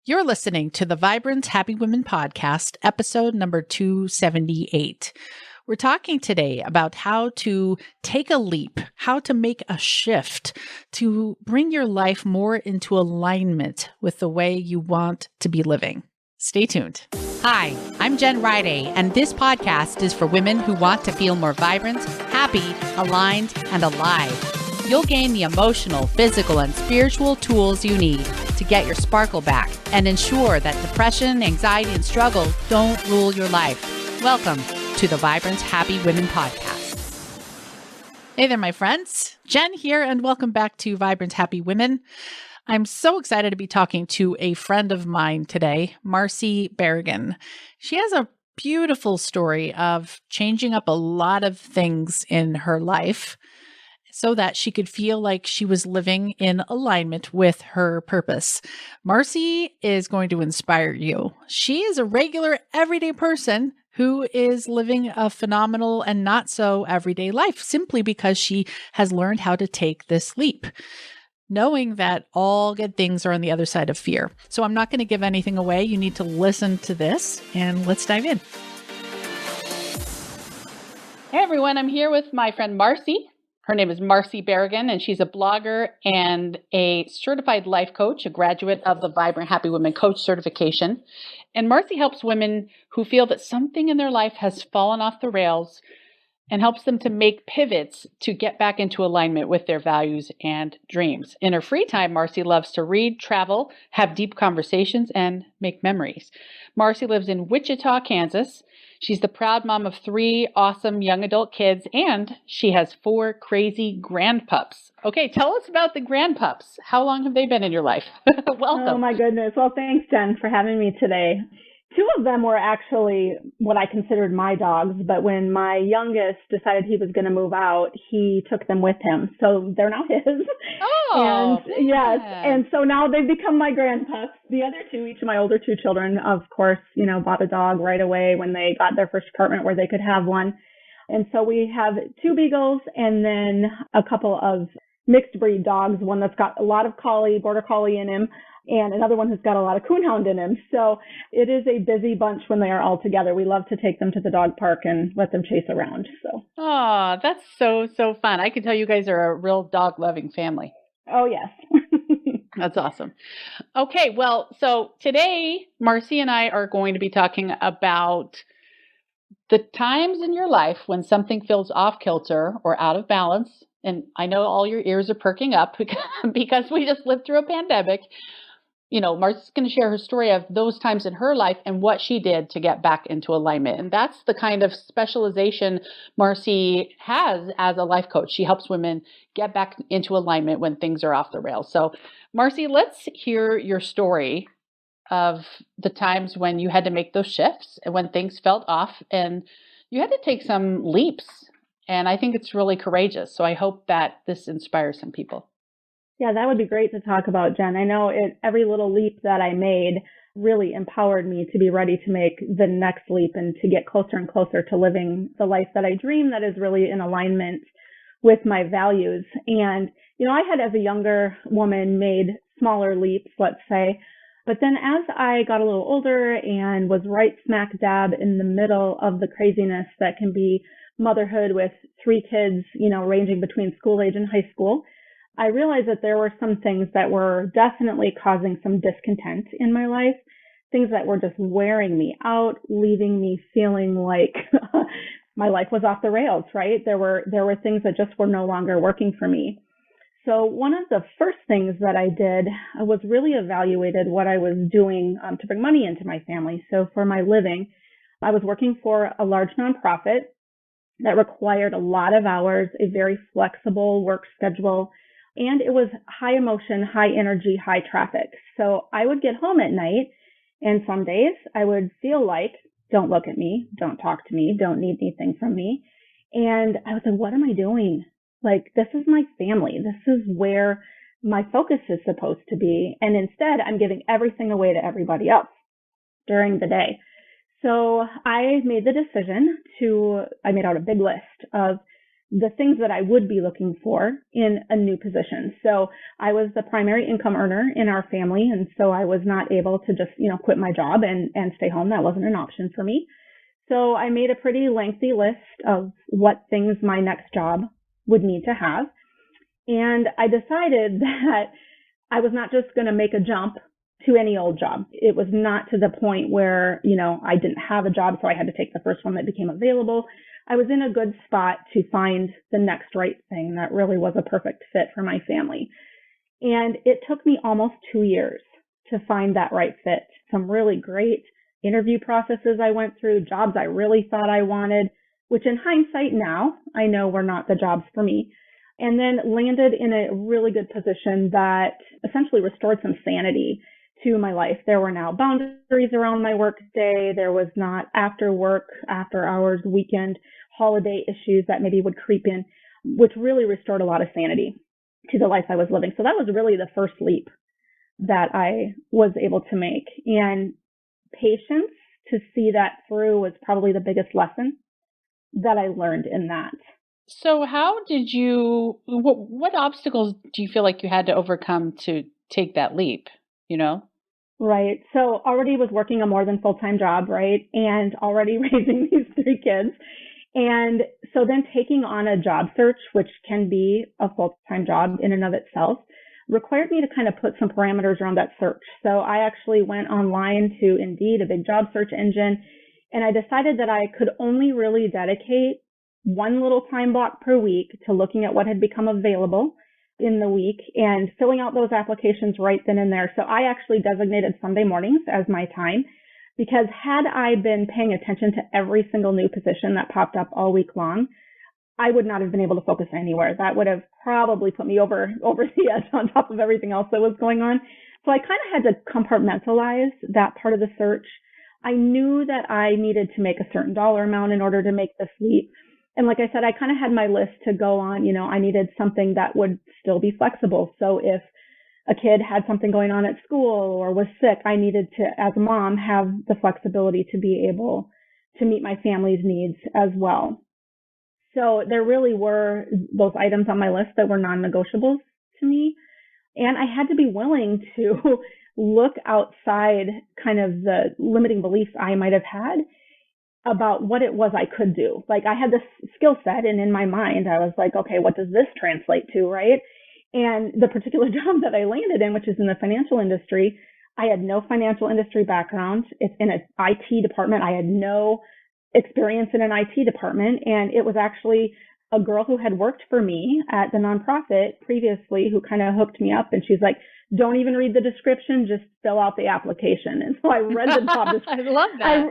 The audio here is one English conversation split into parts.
You're listening to the Vibrant Happy Women podcast, episode number 278. We're talking today about how to take a leap, how to make a shift to bring your life more into alignment with the way you want to be living. Stay tuned. Hi, I'm Jen Riday, and this podcast is for women who want to feel more vibrant, happy, aligned, and alive. You'll gain the emotional, physical, and spiritual tools you need to get your sparkle back and ensure that depression, anxiety, and struggle don't rule your life. Welcome to the Vibrant Happy Women podcast. Hey there, my friends. Jen here, and welcome back to Vibrant Happy Women. I'm so excited to be talking to a friend of mine today, Marci Barragan. She has a beautiful story of changing up a lot of things in her life so that she could feel like she was living in alignment with her purpose. Marci is going to inspire you. She is a regular, everyday person who is living a phenomenal and not so everyday life simply because she has learned how to take this leap, knowing that all good things are on the other side of fear. So I'm not going to give anything away. You need to listen to this, and let's dive in. Hey everyone, I'm here with my friend Marci. Her name is Marci Barragan, and she's a blogger and a certified life coach, a graduate of the Vibrant Happy Women Coach certification. And Marci helps women who feel that something in their life has fallen off the rails and helps them to make pivots to get back into alignment with their values and dreams. In her free time, Marci loves to read, travel, have deep conversations, and make memories. Marci lives in Wichita, Kansas. She's the proud mom of 3 awesome young adult kids, and she has 4 crazy grandpups. Okay, tell us about the grandpups. How long have they been in your life? Welcome. Oh, my goodness. Well, thanks, Jen, for having me today. 2 of them were actually what I considered my dogs, but when my youngest decided he was going to move out, he took them with him. So they're now his. Oh, and yes. And so now they've become my grandpups. The other 2, each of my older 2 children, of course, bought a dog right away when they got their first apartment where they could have one. And so we have 2 beagles and then a couple of mixed breed dogs, one that's got a lot of border collie in him, and another one who's got a lot of coonhound in him. So it is a busy bunch when they are all together. We love to take them to the dog park and let them chase around. So. Oh, that's so fun. I can tell you guys are a real dog-loving family. Oh, yes. That's awesome. Okay, well, so today, Marci and I are going to be talking about the times in your life when something feels off-kilter or out of balance. And I know all your ears are perking up because we just lived through a pandemic. Marci's going to share her story of those times in her life and what she did to get back into alignment. And that's the kind of specialization Marci has as a life coach. She helps women get back into alignment when things are off the rails. So, Marci, let's hear your story of the times when you had to make those shifts and when things felt off and you had to take some leaps. And I think it's really courageous. So I hope that this inspires some people. Yeah, that would be great to talk about, Jen. I know every little leap that I made really empowered me to be ready to make the next leap and to get closer and closer to living the life that I dream that is really in alignment with my values. And, I had as a younger woman made smaller leaps, let's say. But then as I got a little older and was right smack dab in the middle of the craziness that can be motherhood with 3 kids, ranging between school age and high school, I realized that there were some things that were definitely causing some discontent in my life, things that were just wearing me out, leaving me feeling like my life was off the rails, right? There were things that just were no longer working for me. So one of the first things that I did was really evaluated what I was doing to bring money into my family. So for my living, I was working for a large nonprofit that required a lot of hours, a very flexible work schedule, and it was high emotion, high energy, high traffic. So I would get home at night, and some days I would feel like, don't look at me, don't talk to me, don't need anything from me. And I was like, what am I doing? Like, this is my family. This is where my focus is supposed to be. And instead, I'm giving everything away to everybody else during the day. So I made the decision I made out a big list of the things that I would be looking for in a new position. So I was the primary income earner in our family. And so I was not able to just, quit my job and stay home. That wasn't an option for me. So I made a pretty lengthy list of what things my next job would need to have. And I decided that I was not just going to make a jump to any old job. It was not to the point where, I didn't have a job, so I had to take the first one that became available. I was in a good spot to find the next right thing that really was a perfect fit for my family. And it took me almost 2 years to find that right fit. Some really great interview processes I went through, jobs I really thought I wanted, which in hindsight now, I know were not the jobs for me. And then landed in a really good position that essentially restored some sanity to my life. There were now boundaries around my work day. There was not after work, after hours, weekend, holiday issues that maybe would creep in, which really restored a lot of sanity to the life I was living. So that was really the first leap that I was able to make. And patience to see that through was probably the biggest lesson that I learned in that. So how did what obstacles do you feel like you had to overcome to take that leap, Right. So already was working a more than full-time job, right? And already raising these 3 kids. And so then taking on a job search, which can be a full-time job in and of itself, required me to kind of put some parameters around that search. So I actually went online to Indeed, a big job search engine, and I decided that I could only really dedicate one little time block per week to looking at what had become available in the week and filling out those applications right then and there. So I actually designated Sunday mornings as my time, because had I been paying attention to every single new position that popped up all week long, I would not have been able to focus anywhere. That would have probably put me over the edge on top of everything else that was going on. So I kind of had to compartmentalize that part of the search. I knew that I needed to make a certain dollar amount in order to make this leap. And like I said, I kind of had my list to go on. I needed something that would still be flexible. So if a kid had something going on at school or was sick, I needed to, as a mom, have the flexibility to be able to meet my family's needs as well. So there really were those items on my list that were non-negotiables to me. And I had to be willing to look outside kind of the limiting beliefs I might have had about what it was I could do. Like I had this skill set, and in my mind, I was like, okay, what does this translate to, right? And the particular job that I landed in, which is in the financial industry, I had no financial industry background. It's in an IT department. I had no experience in an IT department. And it was actually a girl who had worked for me at the nonprofit previously who kind of hooked me up. And she's like, don't even read the description, just fill out the application. And so I read the job description. I love that.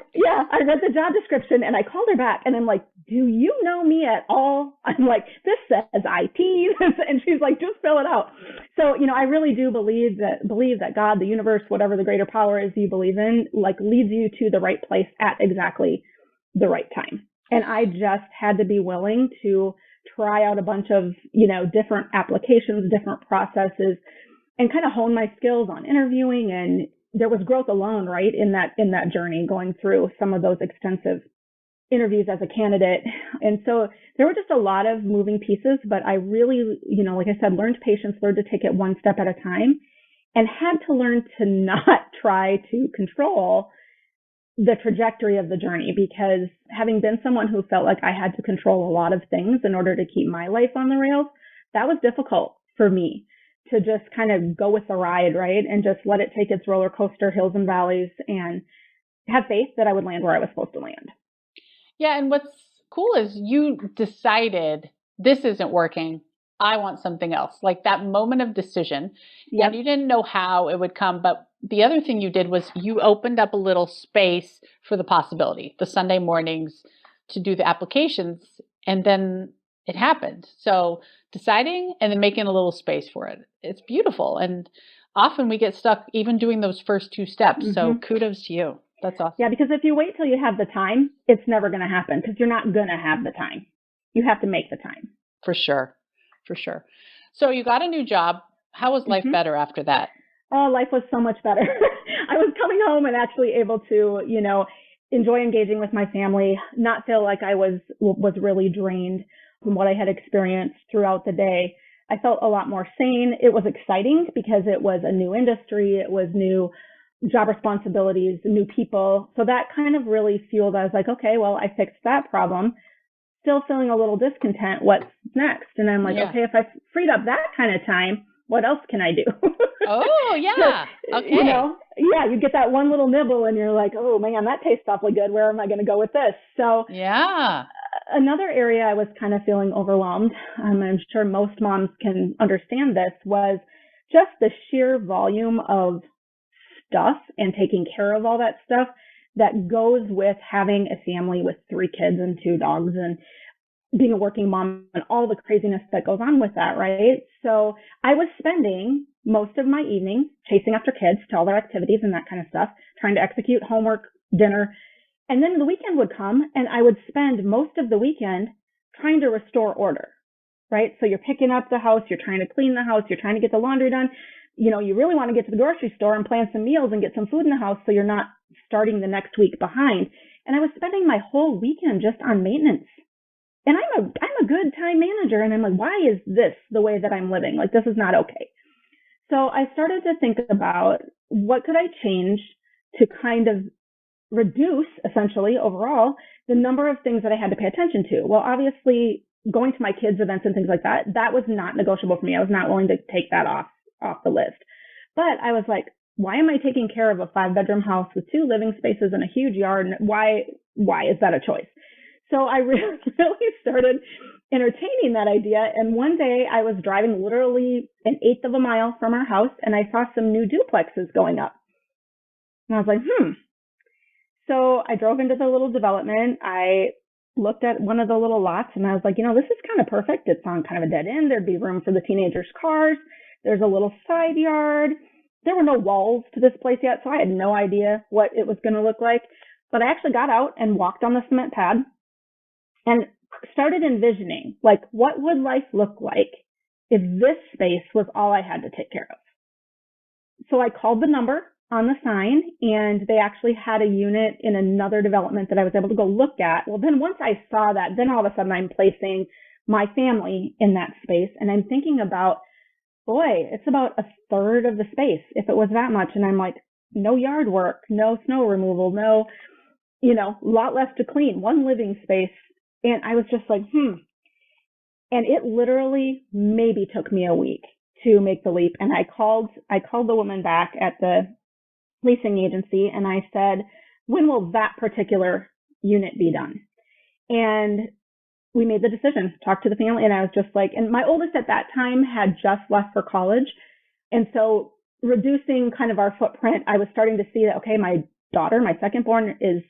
I read the job description and I called her back and I'm like, do you know me at all? I'm like, this says IT. And she's like, just fill it out. So, I really do believe that God, the universe, whatever the greater power is you believe in, like leads you to the right place at exactly the right time. And I just had to be willing to try out a bunch of, different applications, different processes, and kind of hone my skills on interviewing. And there was growth alone, right, in that journey, going through some of those extensive interviews as a candidate. And so there were just a lot of moving pieces, but I really, like I said, learned patience, learned to take it one step at a time, and had to learn to not try to control the trajectory of the journey, because having been someone who felt like I had to control a lot of things in order to keep my life on the rails, that was difficult for me to just kind of go with the ride, right? And just let it take its roller coaster hills and valleys and have faith that I would land where I was supposed to land. Yeah. And what's cool is you decided this isn't working. I want something else. Like that moment of decision. Yep. And you didn't know how it would come. But the other thing you did was you opened up a little space for the possibility, the Sunday mornings to do the applications. And then it happened. So deciding and then making a little space for it. It's beautiful. And often we get stuck even doing those first 2 steps. Mm-hmm. So kudos to you. That's awesome. Yeah, because if you wait till you have the time, it's never going to happen, because you're not going to have the time. You have to make the time. For sure. So you got a new job. How was life better after that? Oh, life was so much better. I was coming home and actually able to, enjoy engaging with my family, not feel like I was really drained from what I had experienced throughout the day. I felt a lot more sane. It was exciting because it was a new industry. It was new job responsibilities, new people. So that kind of really fueled. I was like, okay, well, I fixed that problem. Still feeling a little discontent. What's next? And I'm like, okay, if I freed up that kind of time, what else can I do? Oh, yeah. Okay. You get that one little nibble and you're like, oh man, that tastes awfully good. Where am I going to go with this? So yeah. Another area I was kind of feeling overwhelmed, I'm sure most moms can understand this, was just the sheer volume of stuff and taking care of all that stuff that goes with having a family with 3 kids and 2 dogs and being a working mom and all the craziness that goes on with that, right? So I was spending most of my evenings chasing after kids to all their activities and that kind of stuff, trying to execute homework, dinner. And then the weekend would come and I would spend most of the weekend trying to restore order, right? So you're picking up the house, you're trying to clean the house, you're trying to get the laundry done. You really want to get to the grocery store and plan some meals and get some food in the house so you're not starting the next week behind. And I was spending my whole weekend just on maintenance. And I'm a good time manager. And I'm like, why is this the way that I'm living? Like, this is not okay. So I started to think about what could I change to kind of reduce, essentially, overall, the number of things that I had to pay attention to. Well, obviously, going to my kids' events and things like that, that was not negotiable for me. I was not willing to take that off the list. But I was like, why am I taking care of a 5-bedroom house with 2 living spaces and a huge yard? And why is that a choice? So I really started entertaining that idea. And one day I was driving literally an 1/8 of a mile from our house and I saw some new duplexes going up. And I was like, So I drove into the little development. I looked at one of the little lots and I was like, this is kind of perfect. It's on kind of a dead end. There'd be room for the teenagers' cars. There's a little side yard. There were no walls to this place yet, so I had no idea what it was going to look like. But I actually got out and walked on the cement pad and started envisioning, like, what would life look like if this space was all I had to take care of? So I called the number on the sign, and they actually had a unit in another development that I was able to go look at. Well, then once I saw that, then all of a sudden I'm placing my family in that space, and I'm thinking about, boy, it's about 1/3 of the space if it was that much. And I'm like, no yard work, no snow removal, no, lot less to clean, 1 living space. And I was just like, And it literally maybe took me a week to make the leap. And I called the woman back at the leasing agency and I said, when will that particular unit be done? And we made the decision, talked to the family, and I was just like, and my oldest at that time had just left for college. And so reducing kind of our footprint, I was starting to see that, okay, my daughter, my second born, is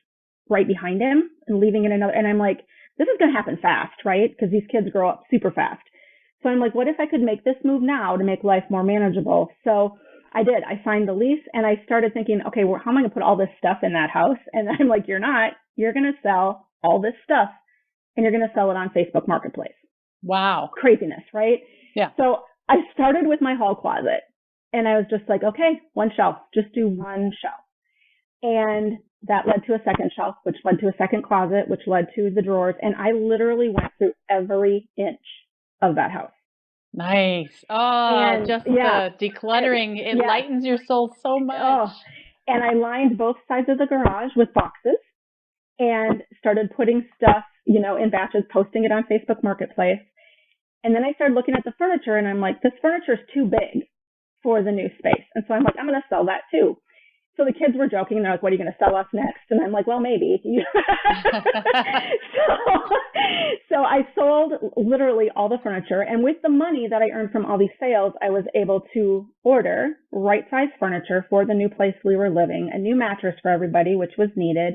right behind him and leaving in another. And I'm like, this is going to happen fast, right? Because these kids grow up super fast. So I'm like, what if I could make this move now to make life more manageable? So I did. I signed the lease and I started thinking, okay, well, how am I going to put all this stuff in that house? And I'm like, you're not. You're going to sell all this stuff and you're going to sell it on Facebook Marketplace. Wow. Craziness, right? Yeah. So I started with my hall closet and I was just like, okay, 1 shelf, just do 1 shelf. And that led to a second shelf, which led to a second closet, which led to the drawers. And I literally went through every inch of that house. Nice. Oh, the decluttering, it lightens your soul so much. Oh, and I lined both sides of the garage with boxes and started putting stuff, in batches, posting it on Facebook Marketplace. And then I started looking at the furniture and I'm like, this furniture is too big for the new space. And so I'm like, I'm going to sell that too. So the kids were joking. They're like, what are you going to sell us next? And I'm like, well, maybe. So I sold literally all the furniture. And with the money that I earned from all these sales, I was able to order right-size furniture for the new place we were living, a new mattress for everybody, which was needed,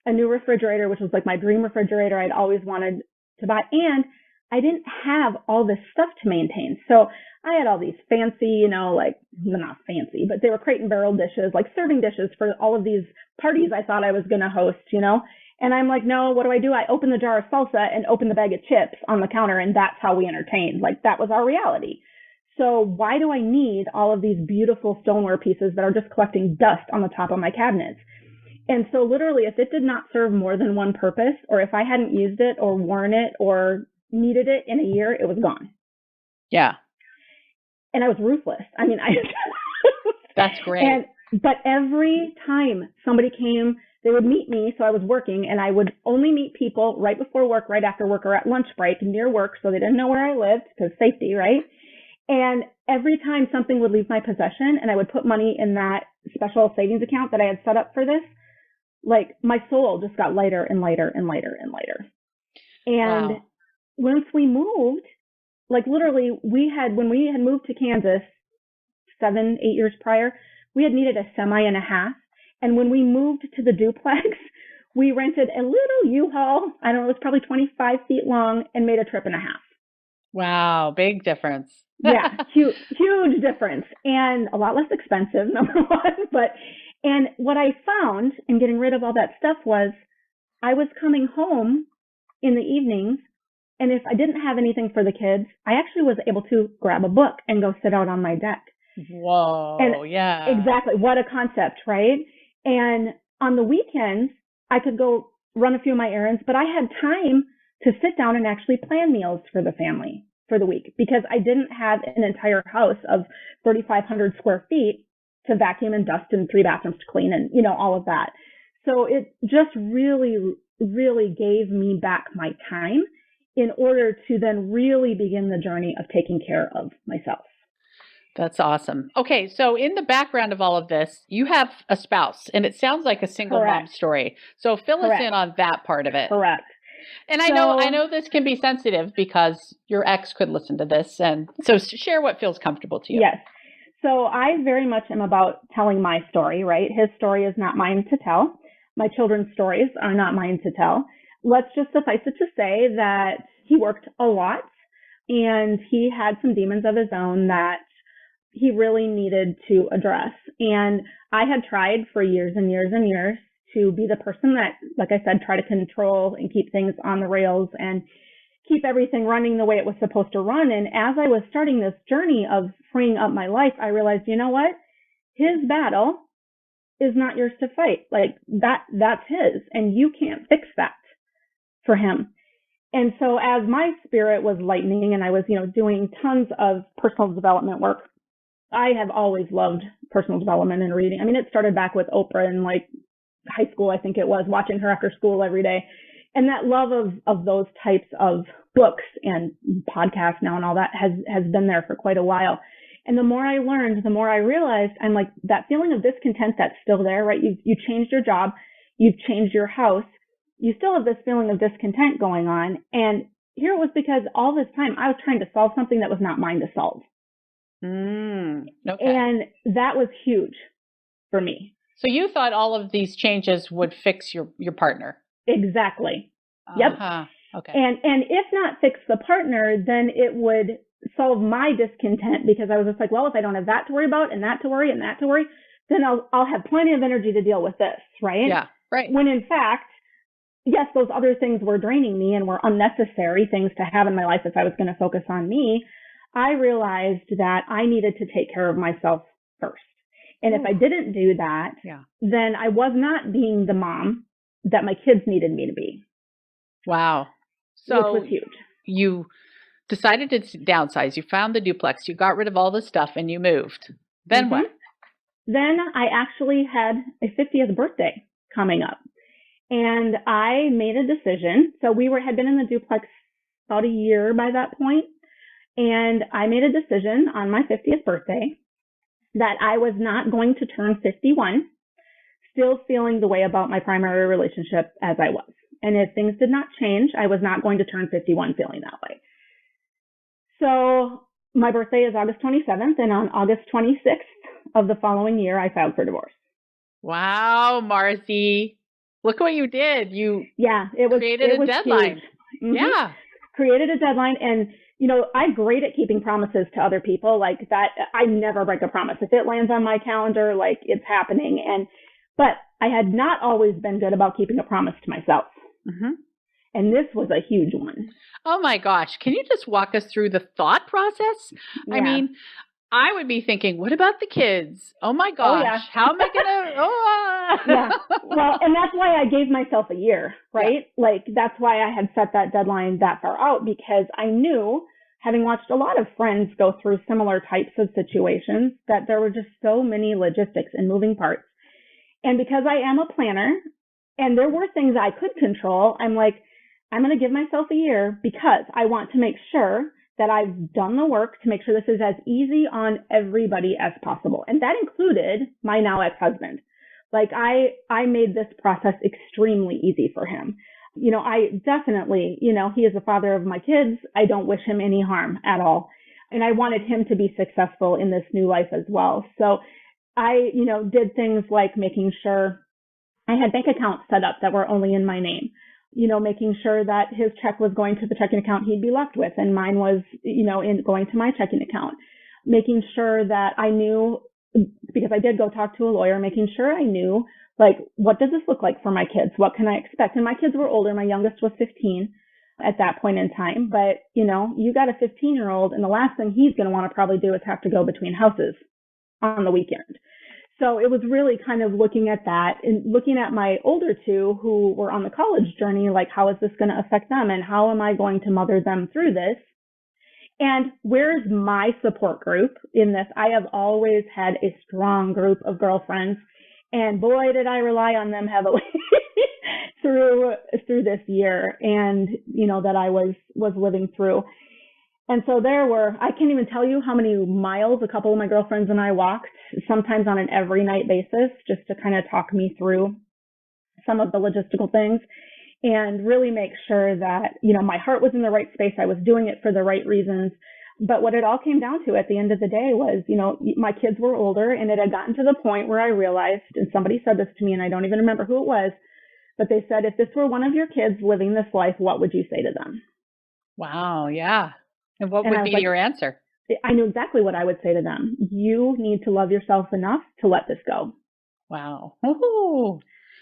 a new refrigerator, which was like my dream refrigerator I'd always wanted to buy. And I didn't have all this stuff to maintain. So I had all these fancy, not fancy, but they were crate and barrel dishes, like serving dishes for all of these parties I thought I was going to host, And I'm like, no, what do? I open the jar of salsa and open the bag of chips on the counter, and that's how we entertained. Like, that was our reality. So why do I need all of these beautiful stoneware pieces that are just collecting dust on the top of my cabinets? And so literally, if it did not serve more than one purpose, or if I hadn't used it or worn it or needed it in a year, it was gone. Yeah. And I was ruthless. I mean, That's great. But every time somebody came, they would meet me. So I was working, and I would only meet people right before work, right after work, or at lunch break near work. So they didn't know where I lived because safety, right? And every time something would leave my possession and I would put money in that special savings account that I had set up for this, like my soul just got lighter and lighter and lighter and lighter. And wow. once we moved, like literally when we had moved to Kansas 7-8 years prior, we had needed a semi and a half. And when we moved to the duplex, we rented a little U-Haul. I don't know, it was probably 25 feet long and made a trip and a half. Wow. Big difference. Yeah. Huge difference, and a lot less expensive, number one. And what I found in getting rid of all that stuff was I was coming home in the evenings, and if I didn't have anything for the kids, I actually was able to grab a book and go sit out on my deck. Whoa, and yeah. Exactly. What a concept, right? And on the weekends, I could go run a few of my errands, but I had time to sit down and actually plan meals for the family for the week, because I didn't have an entire house of 3,500 square feet to vacuum and dust and 3 bathrooms to clean and, all of that. So it just really, really gave me back my time in order to then really begin the journey of taking care of myself. That's awesome. Okay, so in the background of all of this, you have a spouse, and it sounds like a single Correct. mom story. So fill Correct. us in on that part of it. Correct. And I know this can be sensitive because your ex could listen to this, and so share what feels comfortable to you. Yes. So I very much am about telling my story, right? His story is not mine to tell. My children's stories are not mine to tell. Let's just suffice it to say that he worked a lot, and he had some demons of his own that he really needed to address. And I had tried for years and years and years to be the person that, like I said, try to control and keep things on the rails and keep everything running the way it was supposed to run. And as I was starting this journey of freeing up my life, I realized, you know what? His battle is not yours to fight. Like that's his, and you can't fix that for him. And so as my spirit was lightening and I was, doing tons of personal development work, I have always loved personal development and reading. I mean, it started back with Oprah in like high school, I think it was, watching her after school every day. And that love of those types of books and podcasts now and all that has been there for quite a while. And the more I learned, the more I realized I'm like, that feeling of discontent that's still there, right? You changed your job, you've changed your house, you still have this feeling of discontent going on. And here it was because all this time I was trying to solve something that was not mine to solve. Okay. And that was huge for me. So you thought all of these changes would fix your partner. Exactly. Yep. Okay. And if not fix the partner, then it would solve my discontent, because I was just like, well, if I don't have that to worry about and that to worry and that to worry, then I'll have plenty of energy to deal with this, right? Yeah, right. When in fact, yes, those other things were draining me and were unnecessary things to have in my life if I was going to focus on me. I realized that I needed to take care of myself first. And if I didn't do that, then I was not being the mom that my kids needed me to be. Wow. So which was huge. You decided to downsize. You found the duplex. You got rid of all the stuff and you moved. Then what? Then I actually had a 50th birthday coming up. And I made a decision. So we had been in the duplex about a year by that point. And I made a decision on my 50th birthday that I was not going to turn 51, still feeling the way about my primary relationship as I was. And if things did not change, I was not going to turn 51 feeling that way. So my birthday is August 27th, and on August 26th of the following year, I filed for divorce. Wow, Marci. Look what you did. You created a deadline. Yeah. Created a deadline. And, I'm great at keeping promises to other people like that. I never break a promise. If it lands on my calendar, like it's happening. But I had not always been good about keeping a promise to myself. And this was a huge one. Oh my gosh. Can you just walk us through the thought process? Yeah. I mean, I would be thinking, what about the kids? Oh my Oh, gosh, yeah. how am I going to, Yeah. Well, and that's why I gave myself a year, right? Yeah. Like, that's why I had set that deadline that far out, because I knew, having watched a lot of friends go through similar types of situations, that there were just so many logistics and moving parts. And because I am a planner and there were things I could control, I'm like, I'm going to give myself a year because I want to make sure that I've done the work to make sure this is as easy on everybody as possible. And that included my now ex-husband. Like, I made this process extremely easy for him. You know, I definitely, you know, he is the father of my kids. I don't wish him any harm at all. And I wanted him to be successful in this new life as well. So I, you know, did things like making sure I had bank accounts set up that were only in my name, you know, making sure that his check was going to the checking account he'd be left with and mine was, you know, going to my checking account, making sure that I knew, because I did go talk to a lawyer, making sure I knew, like, what does this look like for my kids? What can I expect? And my kids were older. My youngest was 15 at that point in time. But, you know, you got a 15-year-old and the last thing he's going to want to probably do is have to go between houses on the weekend. So it was really kind of looking at that and looking at my older two who were on the college journey, like, how is this going to affect them and how am I going to mother them through this? And where's my support group in this? I have always had a strong group of girlfriends, and boy, did I rely on them heavily through this year and, you know, that I was living through. And so there were, I can't even tell you how many miles a couple of my girlfriends and I walked, sometimes on an every night basis, just to kind of talk me through some of the logistical things and really make sure that, you know, my heart was in the right space. I was doing it for the right reasons. But what it all came down to at the end of the day was, you know, my kids were older and it had gotten to the point where I realized, and somebody said this to me and I don't even remember who it was, but they said, if this were one of your kids living this life, what would you say to them? Wow. Yeah. And what would be your answer? I knew exactly what I would say to them. You need to love yourself enough to let this go. Wow. Ooh,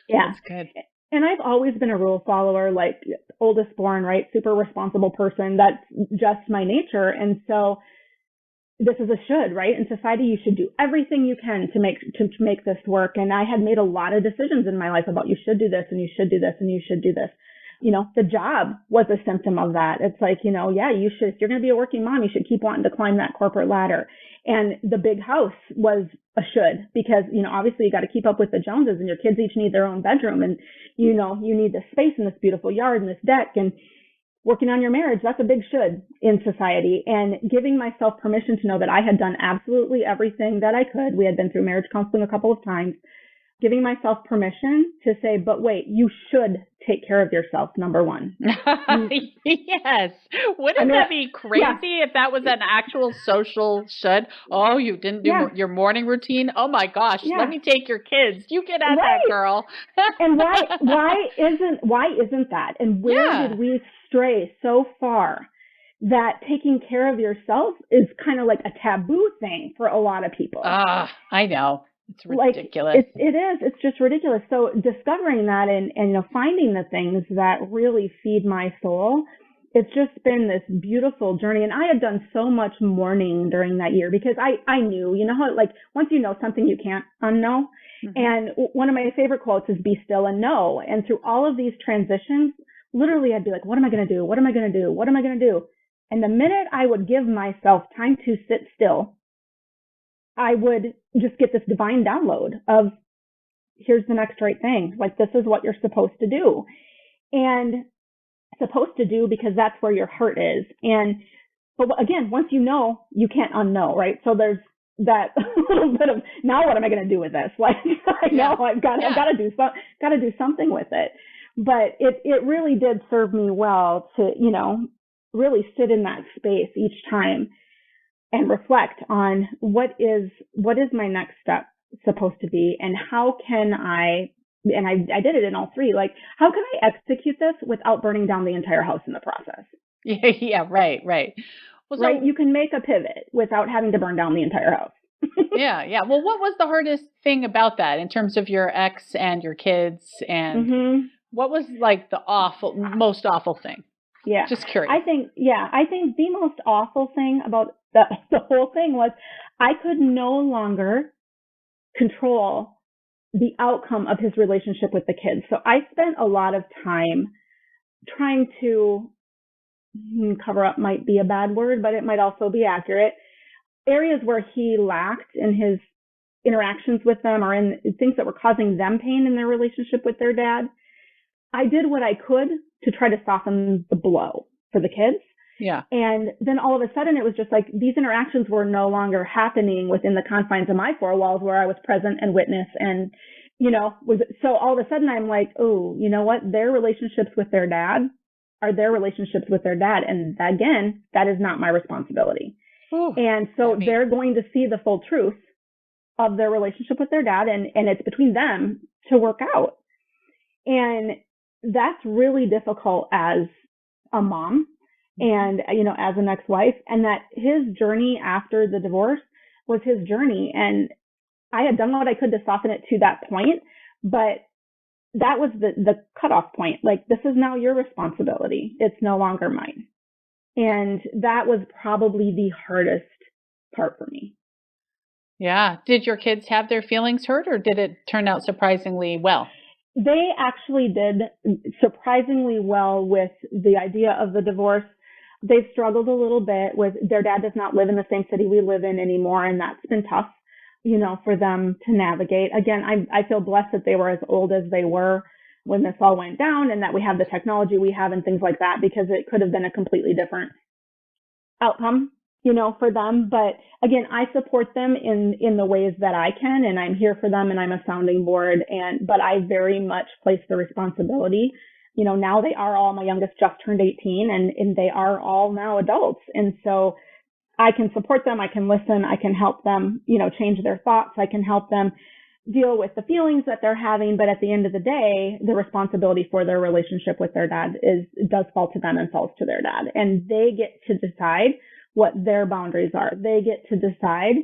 yeah. That's good. And I've always been a rule follower, like oldest born, right? Super responsible person. That's just my nature. And so this is a should, right? In society, you should do everything you can to make this work. And I had made a lot of decisions in my life about you should do this and you should do this and you should do this. You know, the job was a symptom of that. It's like, you know, yeah, you should, if you're going to be a working mom, you should keep wanting to climb that corporate ladder. And the big house was a should, because, you know, obviously you got to keep up with the Joneses and your kids each need their own bedroom. And, you know, you need this space and this beautiful yard and this deck, and working on your marriage, that's a big should in society. And giving myself permission to know that I had done absolutely everything that I could. We had been through marriage counseling a couple of times. Giving myself permission to say, but wait, you should take care of yourself, number one. Yes. Wouldn't that be crazy if that was an actual social should? Oh, you didn't do your morning routine? Oh my gosh, let me take your kids. You get at that, girl. And why isn't that? And where did we stray so far that taking care of yourself is kind of like a taboo thing for a lot of people? I know. It's ridiculous. Like, it is. It's just ridiculous. So discovering that and you know, finding the things that really feed my soul, it's just been this beautiful journey. And I had done so much mourning during that year because I knew, you know how, like, once you know something, you can't unknow. Mm-hmm. And one of my favorite quotes is be still and know. And through all of these transitions, literally I'd be like, what am I going to do? What am I going to do? What am I going to do? And the minute I would give myself time to sit still, I would just get this divine download of, here's the next right thing. Like, this is what you're supposed to do. And supposed to do because that's where your heart is. But again, once you know, you can't unknow, right? So there's that little bit of, now what am I going to do with this? Like, I know I've got to do something with it. But it really did serve me well to, you know, really sit in that space each time and reflect on what is my next step supposed to be, and how can I did it in all three. Like, how can I execute this without burning down the entire house in the process? Yeah, right. Well, right. You can make a pivot without having to burn down the entire house. Yeah. Well, what was the hardest thing about that in terms of your ex and your kids, and what was like the most awful thing? Yeah. Just curious. I think the most awful thing about the whole thing was I could no longer control the outcome of his relationship with the kids. So I spent a lot of time trying to cover up might be a bad word, but it might also be accurate. Areas where he lacked in his interactions with them or in things that were causing them pain in their relationship with their dad. I did what I could to try to soften the blow for the kids. Yeah. And then all of a sudden it was just like these interactions were no longer happening within the confines of my four walls where I was present and witness and, so all of a sudden I'm like, oh, you know what? Their relationships with their dad are their relationships with their dad. And again, that is not my responsibility. Ooh, and so they're going to see the full truth of their relationship with their dad and it's between them to work out. And that's really difficult as a mom and, as an ex-wife, and that his journey after the divorce was his journey. And I had done what I could to soften it to that point, but that was the cutoff point. Like, this is now your responsibility. It's no longer mine. And that was probably the hardest part for me. Yeah. Did your kids have their feelings hurt or did it turn out surprisingly well? They actually did surprisingly well with the idea of the divorce. They've struggled a little bit with their dad does not live in the same city we live in anymore. And that's been tough, for them to navigate. Again, I feel blessed that they were as old as they were when this all went down and that we have the technology we have and things like that, because it could have been a completely different outcome, for them. But again, I support them in the ways that I can, and I'm here for them and I'm a sounding board. But I very much place the responsibility. Now they are all, my youngest just turned 18 and they are all now adults. And so I can support them. I can listen. I can help them, change their thoughts. I can help them deal with the feelings that they're having. But at the end of the day, the responsibility for their relationship with their dad does fall to them and falls to their dad. And they get to decide what their boundaries are. They get to decide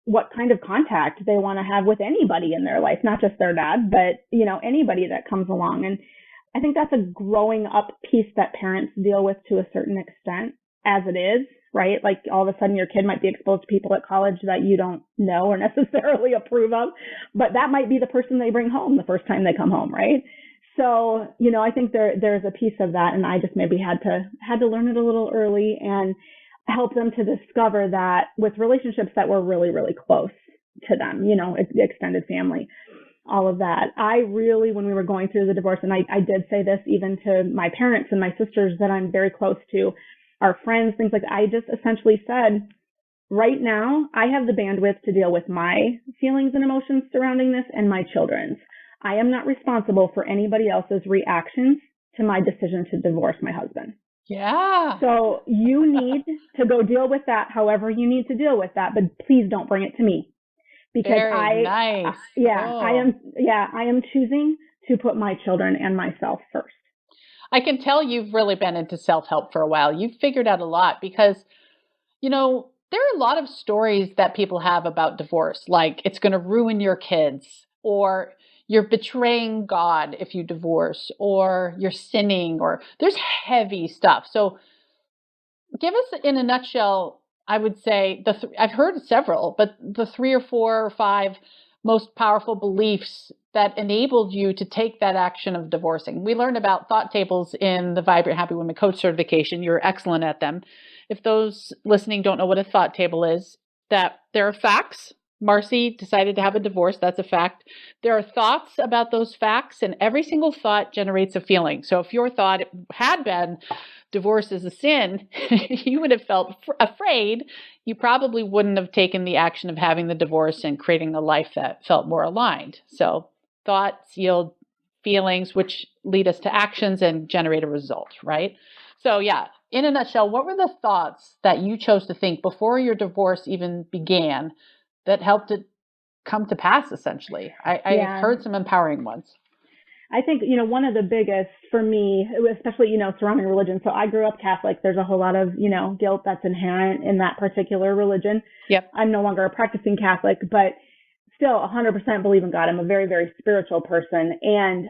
what kind of contact they want to have with anybody in their life, not just their dad, but, anybody that comes along. And I think that's a growing up piece that parents deal with to a certain extent as it is, right? Like all of a sudden your kid might be exposed to people at college that you don't know or necessarily approve of, but that might be the person they bring home the first time they come home, right? So, I think there's a piece of that, and I just maybe had to learn it a little early and help them to discover that with relationships that were really, really close to them, extended family, all of that. I really, when we were going through the divorce, and I did say this even to my parents and my sisters that I'm very close to, our friends, things like that, I just essentially said, right now, I have the bandwidth to deal with my feelings and emotions surrounding this and my children's. I am not responsible for anybody else's reactions to my decision to divorce my husband. Yeah. So you need to go deal with that however you need to deal with that, but please don't bring it to me. Because Very nice. I am choosing to put my children and myself first. I can tell you've really been into self-help for a while. You've figured out a lot because, there are a lot of stories that people have about divorce, like it's going to ruin your kids, or you're betraying God if you divorce, or you're sinning, or there's heavy stuff. So give us in a nutshell, I would say I've heard several, but the 3 or 4 or 5 most powerful beliefs that enabled you to take that action of divorcing. We learned about thought tables in the Vibrant Happy Women Coach certification. You're excellent at them. If those listening don't know what a thought table is, that there are facts. Marci decided to have a divorce. That's a fact. There are thoughts about those facts, and every single thought generates a feeling. So if your thought had been divorce is a sin, you would have felt afraid. You probably wouldn't have taken the action of having the divorce and creating a life that felt more aligned. So thoughts yield feelings, which lead us to actions and generate a result, right? So yeah, in a nutshell, what were the thoughts that you chose to think before your divorce even began that helped it come to pass, essentially? I heard some empowering ones. I think, one of the biggest for me, especially, surrounding religion. So I grew up Catholic. There's a whole lot of, guilt that's inherent in that particular religion. Yep. I'm no longer a practicing Catholic, but still 100% believe in God. I'm a very, very spiritual person. And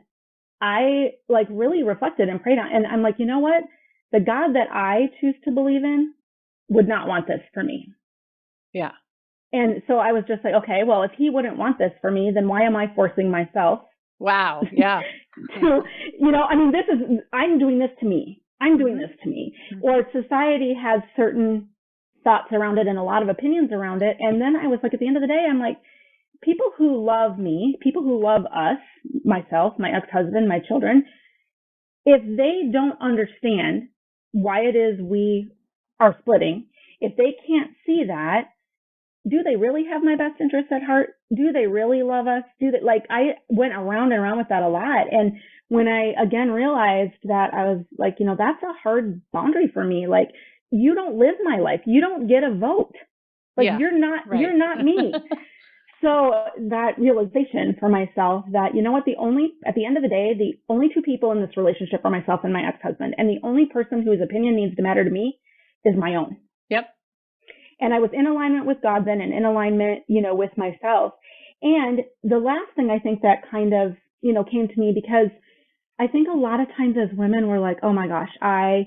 I really reflected and prayed on, and I'm like, you know what? the God that I choose to believe in would not want this for me. Yeah. And so I was just like, okay, well, if he wouldn't want this for me, then why am I forcing myself? Wow. Yeah. So, I'm doing this to me. I'm doing this to me. Or society has certain thoughts around it and a lot of opinions around it. And then I was like, at the end of the day, I'm like, people who love me, people who love us, myself, my ex-husband, my children, if they don't understand why it is we are splitting, if they can't see that, do they really have my best interests at heart? Do they really love us? I went around and around with that a lot. And when I again realized that, I was like, that's a hard boundary for me. Like, you don't live my life. You don't get a vote. Like, you're not me. So that realization for myself that, at the end of the day, the only two people in this relationship are myself and my ex-husband. And the only person whose opinion needs to matter to me is my own. Yep. And I was in alignment with God then, and in alignment, with myself. And the last thing I think that kind of, came to me, because I think a lot of times as women, we're like, oh my gosh, I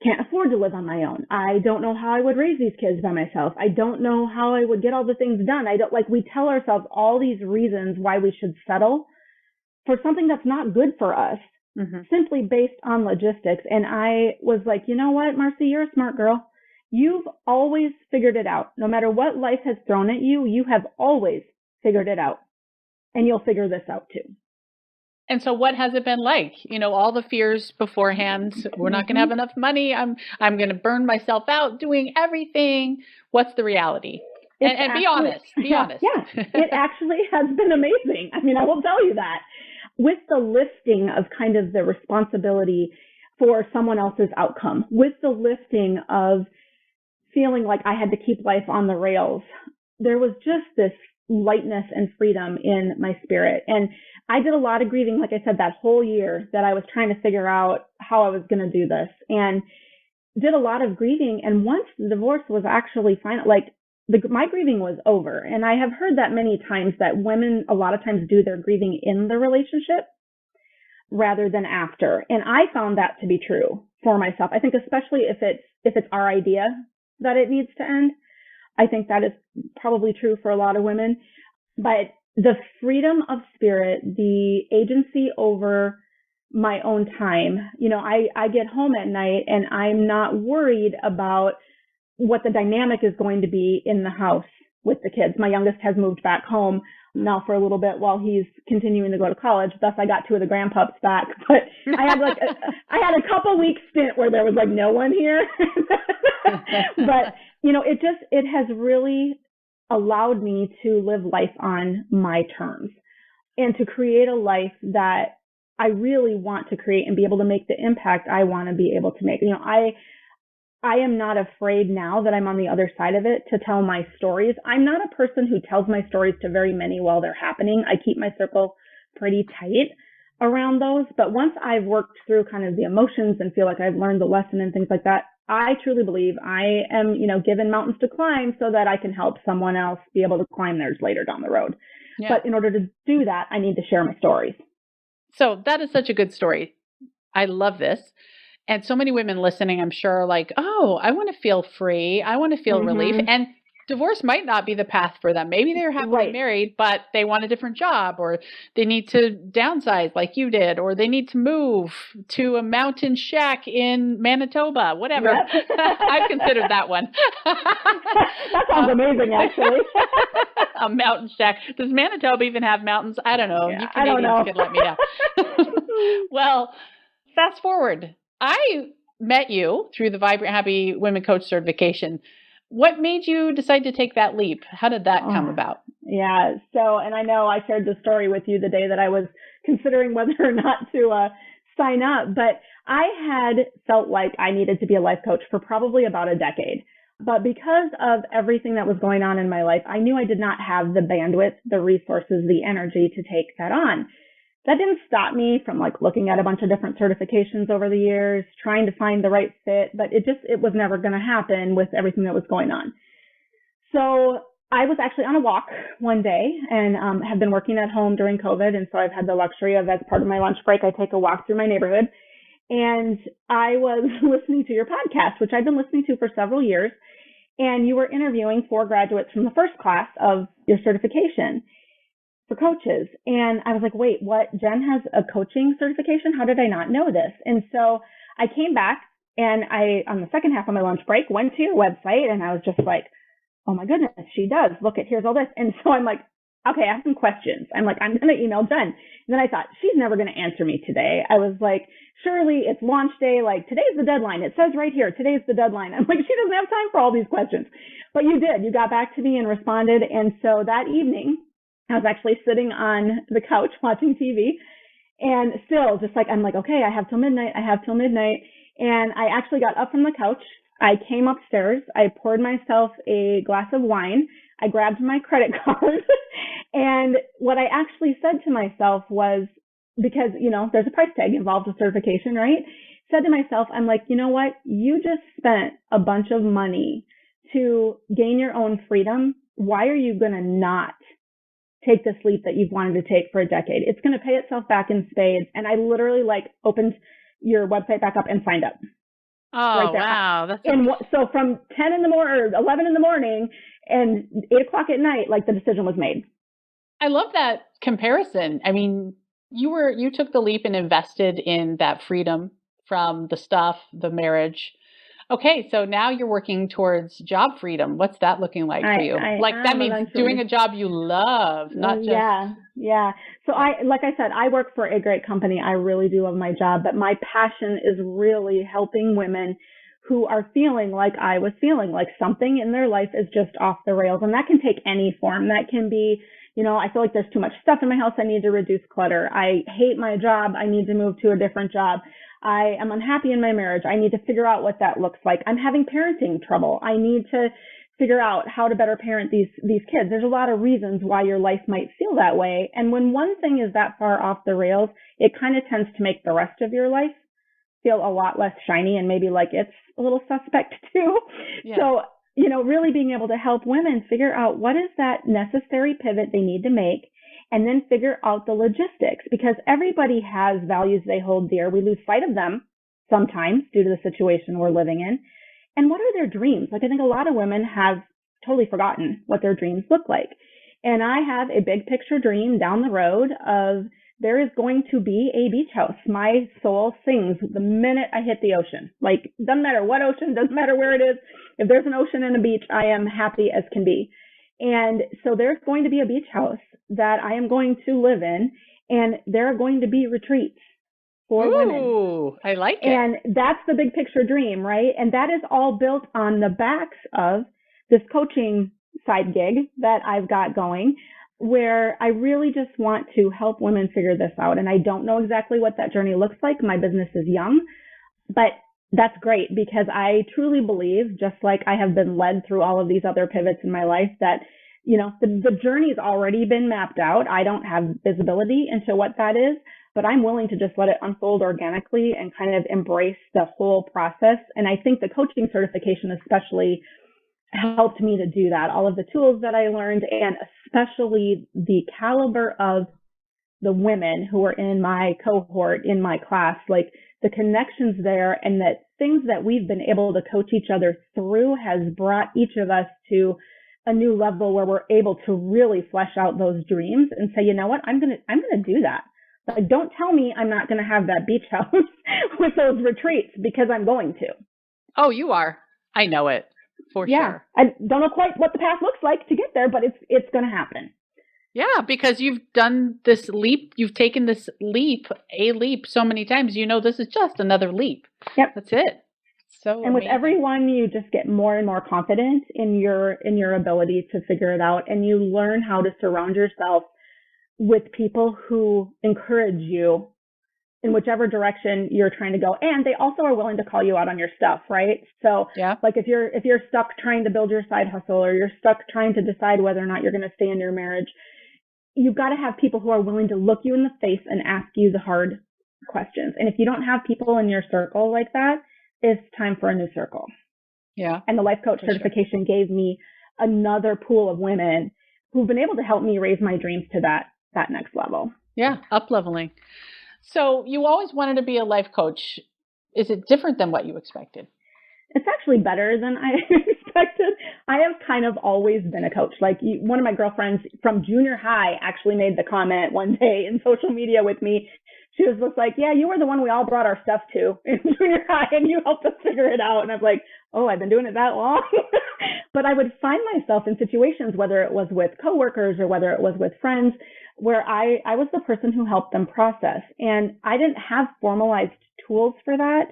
can't afford to live on my own. I don't know how I would raise these kids by myself. I don't know how I would get all the things done. We tell ourselves all these reasons why we should settle for something that's not good for us, simply based on logistics. And I was like, you know what, Marci, you're a smart girl. You've always figured it out. No matter what life has thrown at you, you have always figured it out. And you'll figure this out too. And so what has it been like? All the fears beforehand, we're not going to have enough money. I'm going to burn myself out doing everything. What's the reality? And be honest. Be honest. Yeah, it actually has been amazing. I will tell you that. With the lifting of kind of the responsibility for someone else's outcome, with the lifting of feeling like I had to keep life on the rails, there was just this lightness and freedom in my spirit. And I did a lot of grieving, like I said, that whole year that I was trying to figure out how I was going to do this, and did a lot of grieving. And once the divorce was actually final, my grieving was over. And I have heard that many times, that women a lot of times do their grieving in the relationship rather than after. And I found that to be true for myself. I think especially if it's our idea that it needs to end. I think that is probably true for a lot of women. But the freedom of spirit, the agency over my own time, I get home at night and I'm not worried about what the dynamic is going to be in the house with the kids. My youngest has moved back home now for a little bit while he's continuing to go to college. Thus, I got two of the grandpups back. But I had a couple weeks stint where there was no one here. But it has really allowed me to live life on my terms and to create a life that I really want to create and be able to make the impact I want to be able to make. I am not afraid now that I'm on the other side of it to tell my stories. I'm not a person who tells my stories to very many while they're happening. I keep my circle pretty tight around those. But once I've worked through kind of the emotions and feel like I've learned the lesson and things like that, I truly believe I am, given mountains to climb so that I can help someone else be able to climb theirs later down the road. Yeah. But in order to do that, I need to share my stories. So that is such a good story. I love this. And so many women listening, I'm sure, are like, oh, I want to feel free. I want to feel relief. And divorce might not be the path for them. Maybe they're happily married, but they want a different job, or they need to downsize like you did, or they need to move to a mountain shack in Manitoba, whatever. Yep. I've considered that one. That sounds amazing, actually. A mountain shack. Does Manitoba even have mountains? I don't know. Yeah, you Canadians could let me know. Well, fast forward. I met you through the Vibrant Happy Women Coach certification. What made you decide to take that leap? How did that come about? Yeah. So, and I know I shared the story with you the day that I was considering whether or not to sign up, but I had felt like I needed to be a life coach for probably about a decade. But because of everything that was going on in my life, I knew I did not have the bandwidth, the resources, the energy to take that on. That didn't stop me from looking at a bunch of different certifications over the years, trying to find the right fit, but it was never going to happen with everything that was going on. So I was actually on a walk one day and have been working at home during COVID. And so I've had the luxury of, as part of my lunch break, I take a walk through my neighborhood. And I was listening to your podcast, which I've been listening to for several years. And you were interviewing 4 graduates from the first class of your certification for coaches. And I was like, wait, what? Jen has a coaching certification? How did I not know this? And so I came back and I, on the second half of my lunch break, went to your website and I was just like, oh my goodness, she does. Look at, here's all this. And so I'm like, okay, I have some questions. I'm like, I'm going to email Jen. And then I thought, she's never going to answer me today. I was like, surely it's launch day. Like, today's the deadline. It says right here, today's the deadline. I'm like, she doesn't have time for all these questions. But you did. You got back to me and responded. And so that evening, I was actually sitting on the couch watching TV and still just like, I'm like, okay, I have till midnight. And I actually got up from the couch. I came upstairs. I poured myself a glass of wine. I grabbed my credit card. And what I actually said to myself was, because, you know, there's a price tag involved with certification, right? Said to myself, I'm like, you know what? You just spent a bunch of money to gain your own freedom. Why are you going to not take this leap that you've wanted to take for a decade? It's going to pay itself back in spades. And I literally opened your website back up and signed up. Oh, right there. Wow. So from 10 in the morning or 11 in the morning and 8 o'clock at night, the decision was made. I love that comparison. I mean, you took the leap and invested in that freedom from the stuff, the marriage. Okay, so now you're working towards job freedom. What's that looking like for you? That means eventually doing a job you love, not just... Yeah. So like I said, I work for a great company. I really do love my job, but my passion is really helping women who are feeling like I was feeling, like something in their life is just off the rails. And that can take any form. That can be, I feel like there's too much stuff in my house. I need to reduce clutter. I hate my job. I need to move to a different job. I am unhappy in my marriage. I need to figure out what that looks like. I'm having parenting trouble. I need to figure out how to better parent these kids. There's a lot of reasons why your life might feel that way. And when one thing is that far off the rails, it kind of tends to make the rest of your life feel a lot less shiny and maybe like it's a little suspect too. Yeah. So, really being able to help women figure out what is that necessary pivot they need to make, and then figure out the logistics, because everybody has values they hold dear. We lose sight of them sometimes due to the situation we're living in. And what are their dreams? I think a lot of women have totally forgotten what their dreams look like. And I have a big picture dream down the road of there is going to be a beach house. My soul sings the minute I hit the ocean. Doesn't matter what ocean, doesn't matter where it is. If there's an ocean and a beach, I am happy as can be. And so there's going to be a beach house that I am going to live in, and there are going to be retreats for women. Ooh, I like it. And that's the big picture dream, right? And that is all built on the backs of this coaching side gig that I've got going, where I really just want to help women figure this out. And I don't know exactly what that journey looks like. My business is young, but that's great, because I truly believe, just like I have been led through all of these other pivots in my life, that the journey's already been mapped out. I don't have visibility into what that is, but I'm willing to just let it unfold organically and kind of embrace the whole process. And I think the coaching certification especially helped me to do that. All of the tools that I learned, and especially the caliber of the women who were in my cohort, in my class, the connections there, and that things that we've been able to coach each other through has brought each of us to a new level where we're able to really flesh out those dreams and say, you know what, I'm going to do that. Don't tell me I'm not going to have that beach house with those retreats, because I'm going to. Oh, you are. I know it for sure. I don't know quite what the path looks like to get there, but it's going to happen. Yeah, because you've done this leap. You've taken this leap so many times. This is just another leap. Yep. That's it. So and with every one, you just get more and more confident in your ability to figure it out. And you learn how to surround yourself with people who encourage you in whichever direction you're trying to go. And they also are willing to call you out on your stuff, right? So yeah. If you're stuck trying to build your side hustle, or you're stuck trying to decide whether or not you're going to stay in your marriage, you've got to have people who are willing to look you in the face and ask you the hard questions. And if you don't have people in your circle like that, it's time for a new circle. Yeah. And the life coach certification gave me another pool of women who've been able to help me raise my dreams to that next level. Yeah. Up leveling. So you always wanted to be a life coach. is it different than what you expected? It's actually better than I expected. I have kind of always been a coach. Like one of my girlfriends from junior high actually made the comment one day in social media with me. She was just like, yeah, you were the one we all brought our stuff to in junior high and you helped us figure it out. And I was like, oh, I've been doing it that long. But I would find myself in situations, whether it was with coworkers or whether it was with friends, where I was the person who helped them process. And I didn't have formalized tools for that.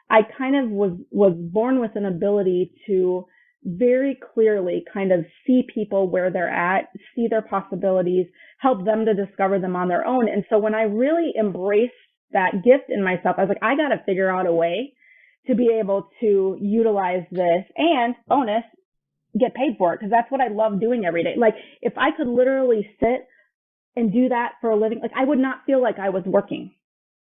I kind of was born with an ability to very clearly kind of see people where they're at, see their possibilities, help them to discover them on their own. And so when I really embraced that gift in myself, I was like, I got to figure out a way to be able to utilize this and bonus, get paid for it, because that's what I love doing every day. Like if I could literally sit and do that for a living, like I would not feel like I was working.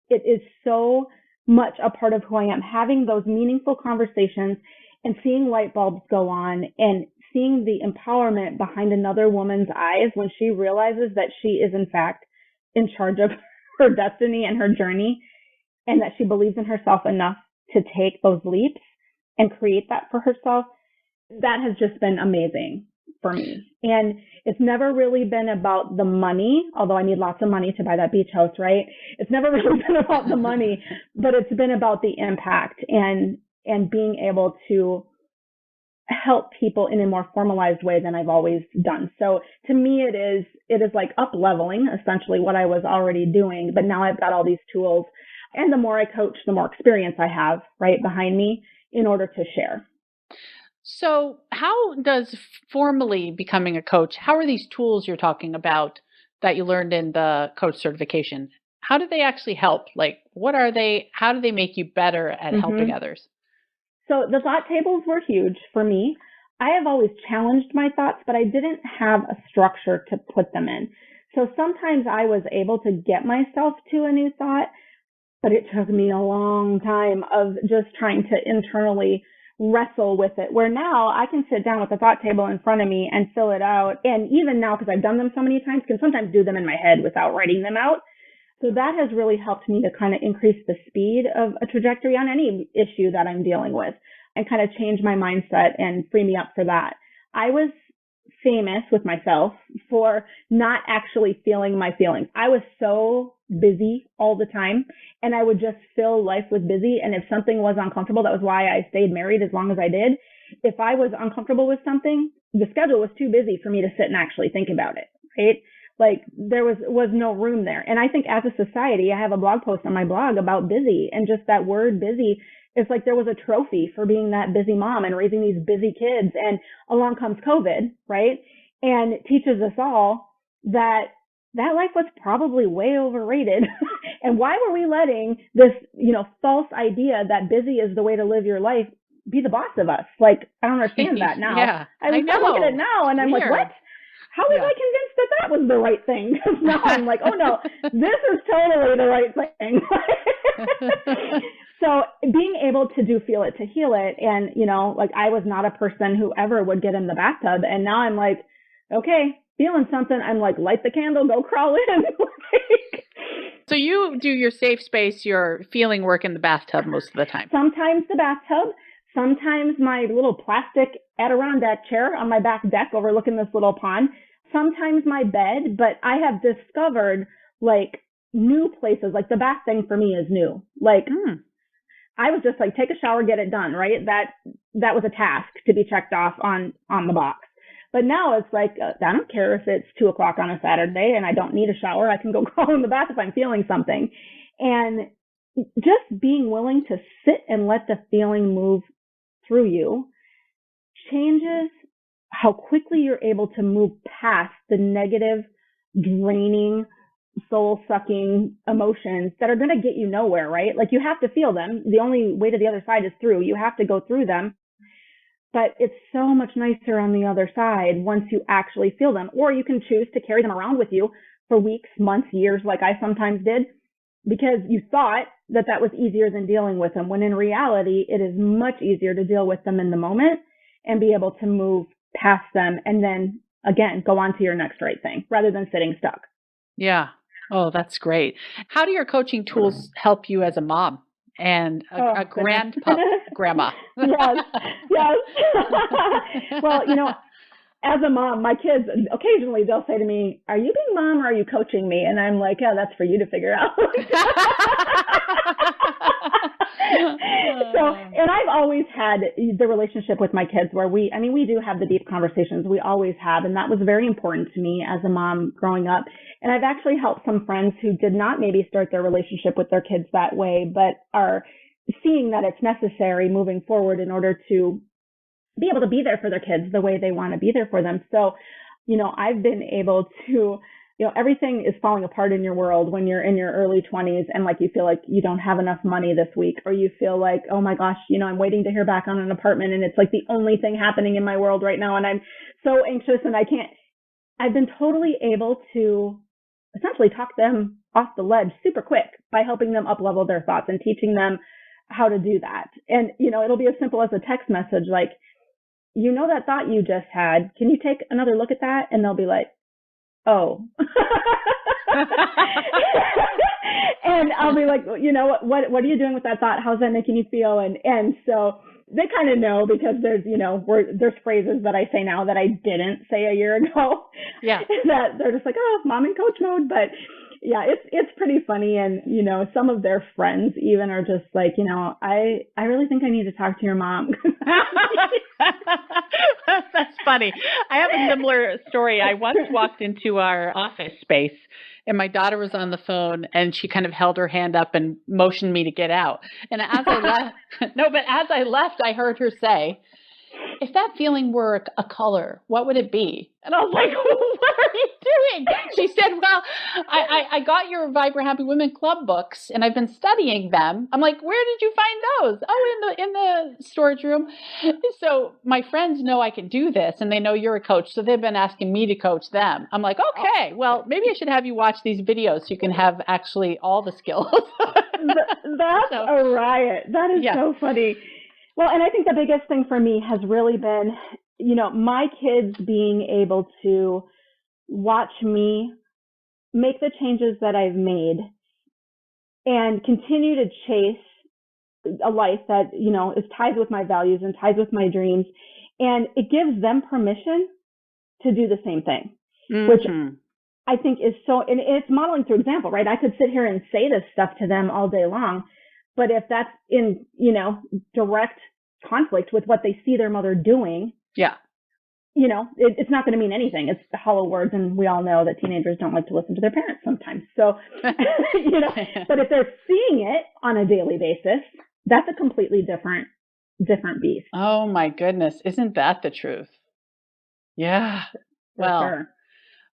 It is so much a part of who I am, having those meaningful conversations and seeing light bulbs go on and seeing the empowerment behind another woman's eyes when she realizes that she is in fact in charge of her destiny and her journey, and that she believes in herself enough to take those leaps and create that for herself. That has just been amazing for me. And it's never really been about the money, although I need lots of money to buy that beach house, right? It's never really been about the money, but it's been about the impact and being able to help people in a more formalized way than I've always done. So to me, it is like up leveling essentially what I was already doing, but now I've got all these tools, and the more I coach, the more experience I have right behind me in order to share. So how does formally becoming a coach, how are these tools you're talking about that you learned in the coach certification, how do they actually help? Like, what are they? How do they make you better at helping others? So the thought tables were huge for me. I have always challenged my thoughts, but I didn't have a structure to put them in. So sometimes I was able to get myself to a new thought, but it took me a long time of just trying to internally wrestle with it, where now I can sit down with the thought table in front of me and fill it out. And even now, because I've done them so many times, can sometimes do them in my head without writing them out. So that has really helped me to kind of increase the speed of a trajectory on any issue that I'm dealing with and kind of change my mindset and free me up for that. I was famous with myself for not actually feeling my feelings. I was so busy all the time, and I would just fill life with busy. And if something was uncomfortable, that was why I stayed married as long as I did. If I was uncomfortable with something, the schedule was too busy for me to sit and actually think about it, right? Like there was no room there. And I think as a society, I have a blog post on my blog about busy, and just that word busy. It's like there was a trophy for being that busy mom and raising these busy kids. And along comes COVID, right? And it teaches us all that life was probably way overrated. And why were we letting this, false idea that busy is the way to live your life be the boss of us? Like, I don't understand that now. Yeah, I look at it now and I'm like, what? How was I convinced that was the right thing? Because now I'm like, oh no, this is totally the right thing. So being able to feel it to heal it. And, like I was not a person who ever would get in the bathtub. And now I'm like, okay, feeling something. I'm like, light the candle, go crawl in. So you do your safe space, your feeling work in the bathtub most of the time. Sometimes the bathtub, sometimes my little plastic Adirondack chair on my back deck overlooking this little pond, sometimes my bed, but I have discovered like new places. Like the bath thing for me is new. Like I was just like, take a shower, get it done, right? That was a task to be checked off on the box. But now it's like, I don't care if it's 2:00 on a Saturday and I don't need a shower. I can go crawl in the bath if I'm feeling something. And just being willing to sit and let the feeling move through you changes how quickly you're able to move past the negative, draining, soul-sucking emotions that are going to get you nowhere, right? Like you have to feel them. The only way to the other side is through. You have to go through them. But it's so much nicer on the other side once you actually feel them. Or you can choose to carry them around with you for weeks, months, years, like I sometimes did, because you thought that was easier than dealing with them, when in reality, it is much easier to deal with them in the moment and be able to move past them and then, again, go on to your next right thing rather than sitting stuck. Yeah. Oh, that's great. How do your coaching tools help you as a mom and a grandpa, grandma. Yes, yes. Well, as a mom, my kids, occasionally they'll say to me, are you being mom or are you coaching me? And I'm like, yeah, that's for you to figure out. And I've always had the relationship with my kids where we do have the deep conversations. We always have. And that was very important to me as a mom growing up. And I've actually helped some friends who did not maybe start their relationship with their kids that way, but are seeing that it's necessary moving forward in order to be able to be there for their kids the way they want to be there for them. So, I've been able to, everything is falling apart in your world when you're in your early 20s and like you feel like you don't have enough money this week, or you feel like, oh my gosh, I'm waiting to hear back on an apartment and it's like the only thing happening in my world right now and I'm so anxious and I've been totally able to essentially talk them off the ledge super quick by helping them up-level their thoughts and teaching them how to do that. And, it'll be as simple as a text message like, that thought you just had, can you take another look at that? And they'll be like, oh. And I'll be like, what are you doing with that thought? How's that making you feel? And so they kind of know because there's, there's phrases that I say now that I didn't say a year ago. Yeah. That they're just like, oh, mom in coach mode. But yeah, it's pretty funny. And, some of their friends even are just like, I really think I need to talk to your mom. That's funny. I have a similar story. I once walked into our office space and my daughter was on the phone and she kind of held her hand up and motioned me to get out. And as I left, I heard her say, if that feeling were a color, what would it be? And I was like, what are you doing? She said, well, I got your Vibrant Happy Women Club books and I've been studying them. I'm like, where did you find those? Oh, in the storage room. So my friends know I can do this and they know you're a coach. So they've been asking me to coach them. I'm like, okay, well, maybe I should have you watch these videos so you can have actually all the skills. That's a riot. That is so funny. Well, and I think the biggest thing for me has really been, my kids being able to watch me make the changes that I've made and continue to chase a life that, is tied with my values and tied with my dreams. And it gives them permission to do the same thing, which I think is so, and it's modeling through example, right? I could sit here and say this stuff to them all day long. But if that's in, direct conflict with what they see their mother doing, it's not going to mean anything. It's hollow words. And we all know that teenagers don't like to listen to their parents sometimes. So, but if they're seeing it on a daily basis, that's a completely different beast. Oh my goodness. Isn't that the truth? Yeah. Well, sure.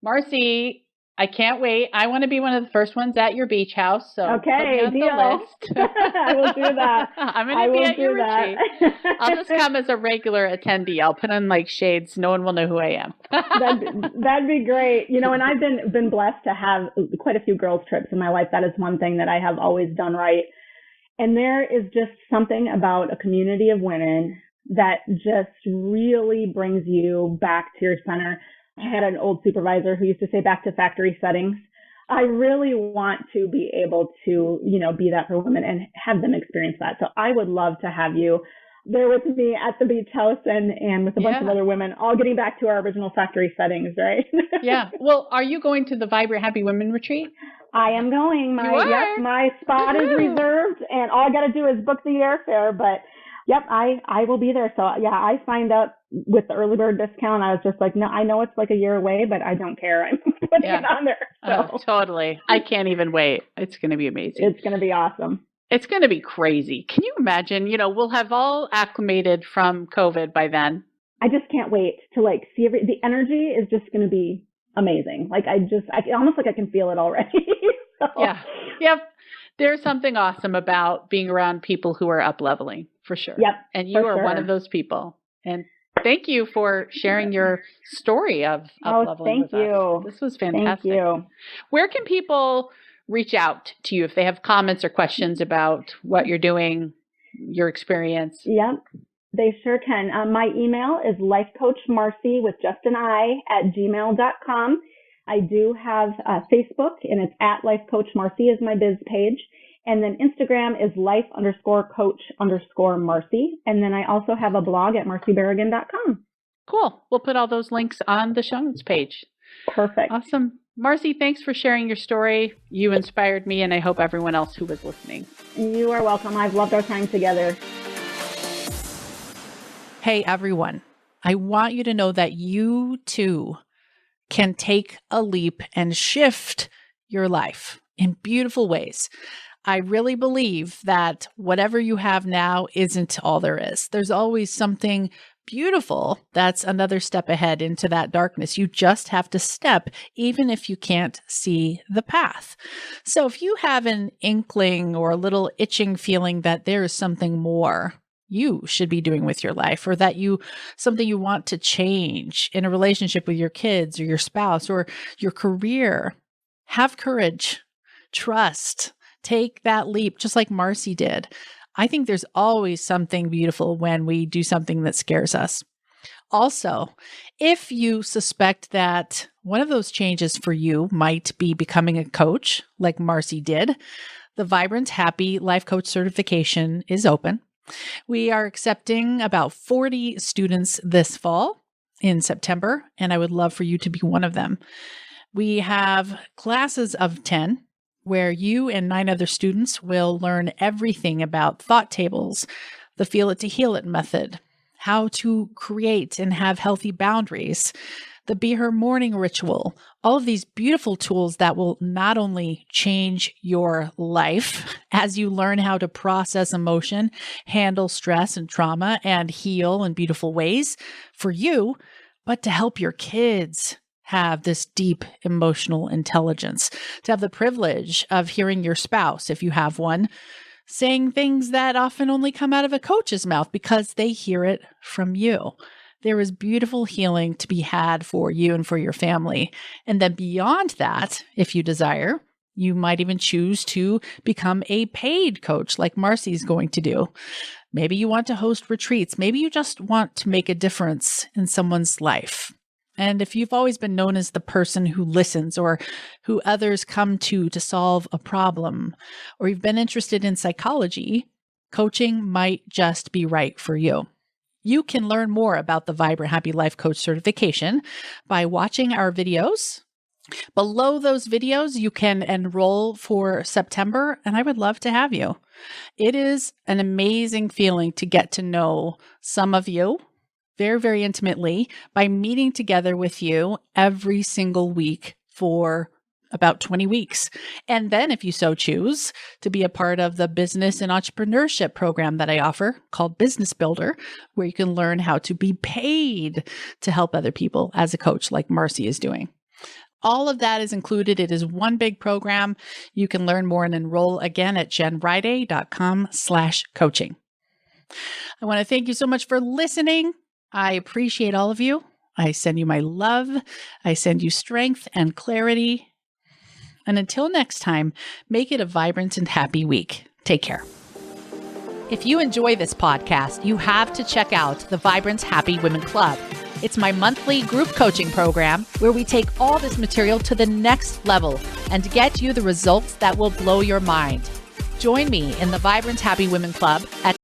Marci, I can't wait. I want to be one of the first ones at your beach house. So okay, put me on the list. I will do that. I'm going to be at your retreat. I'll just come as a regular attendee. I'll put on like shades. No one will know who I am. That'd be great. And I've been blessed to have quite a few girls trips in my life. That is one thing that I have always done right. And there is just something about a community of women that just really brings you back to your center. I had an old supervisor who used to say back to factory settings. I really want to be able to, be that for women and have them experience that. So I would love to have you there with me at the beach house and with a bunch of other women, all getting back to our original factory settings, right? Yeah. Well, are you going to the Vibrant Happy Women retreat? I am going. My spot is reserved and all I got to do is book the airfare, but yep, I will be there. So I signed up with the early bird discount. I was just like, no, I know it's like a year away, but I don't care. I'm putting it on there. So. Oh, totally. I can't even wait. It's going to be amazing. It's going to be awesome. It's going to be crazy. Can you imagine, we'll have all acclimated from COVID by then. I just can't wait to see the energy is just going to be amazing. Almost like I can feel it already. So. Yeah. Yep. There's something awesome about being around people who are up leveling, for sure. Yep. And you are one of those people. And thank you for sharing your story of up leveling with us. This was fantastic. Thank you. Where can people reach out to you if they have comments or questions about what you're doing, your experience? Yep. They sure can. My email is lifecoachmarci with just an I @gmail.com. I do have Facebook, and it's @lifecoachmarci is my biz page. And then Instagram is life_coach_Marci. And then I also have a blog at marcibarragan.com. Cool. We'll put all those links on the show notes page. Perfect. Awesome. Marci, thanks for sharing your story. You inspired me, and I hope everyone else who was listening. You are welcome. I've loved our time together. Hey, everyone. I want you to know that you too can take a leap and shift your life in beautiful ways. I really believe that whatever you have now isn't all there is. There's always something beautiful that's another step ahead into that darkness. You just have to step, even if you can't see the path. So if you have an inkling or a little itching feeling that there is something more you should be doing with your life, or that something you want to change in a relationship with your kids or your spouse or your career, have courage, trust, take that leap, just like Marci did. I think there's always something beautiful when we do something that scares us. Also, if you suspect that one of those changes for you might be becoming a coach, like Marci did, the Vibrant Happy Life Coach certification is open. We are accepting about 40 students this fall in September, and I would love for you to be one of them. We have classes of 10 where you and 9 other students will learn everything about thought tables, the Feel It to Heal It method, how to create and have healthy boundaries, the Be Her Morning ritual, all of these beautiful tools that will not only change your life as you learn how to process emotion, handle stress and trauma, and heal in beautiful ways for you, but to help your kids have this deep emotional intelligence, to have the privilege of hearing your spouse, if you have one, saying things that often only come out of a coach's mouth because they hear it from you. There is beautiful healing to be had for you and for your family. And then beyond that, if you desire, you might even choose to become a paid coach like Marci is going to do. Maybe you want to host retreats. Maybe you just want to make a difference in someone's life. And if you've always been known as the person who listens or who others come to solve a problem, or you've been interested in psychology, coaching might just be right for you. You can learn more about the Vibrant Happy Life Coach certification by watching our videos. Below those videos, you can enroll for September, and I would love to have you. It is an amazing feeling to get to know some of you very, very intimately by meeting together with you every single week for about 20 weeks. And then if you so choose to be a part of the business and entrepreneurship program that I offer called Business Builder, where you can learn how to be paid to help other people as a coach like Marci is doing. All of that is included. It is one big program. You can learn more and enroll again at jenriday.com/coaching. I want to thank you so much for listening. I appreciate all of you. I send you my love. I send you strength and clarity. And until next time, make it a vibrant and happy week. Take care. If you enjoy this podcast, you have to check out the Vibrant Happy Women Club. It's my monthly group coaching program where we take all this material to the next level and get you the results that will blow your mind. Join me in the Vibrant Happy Women Club at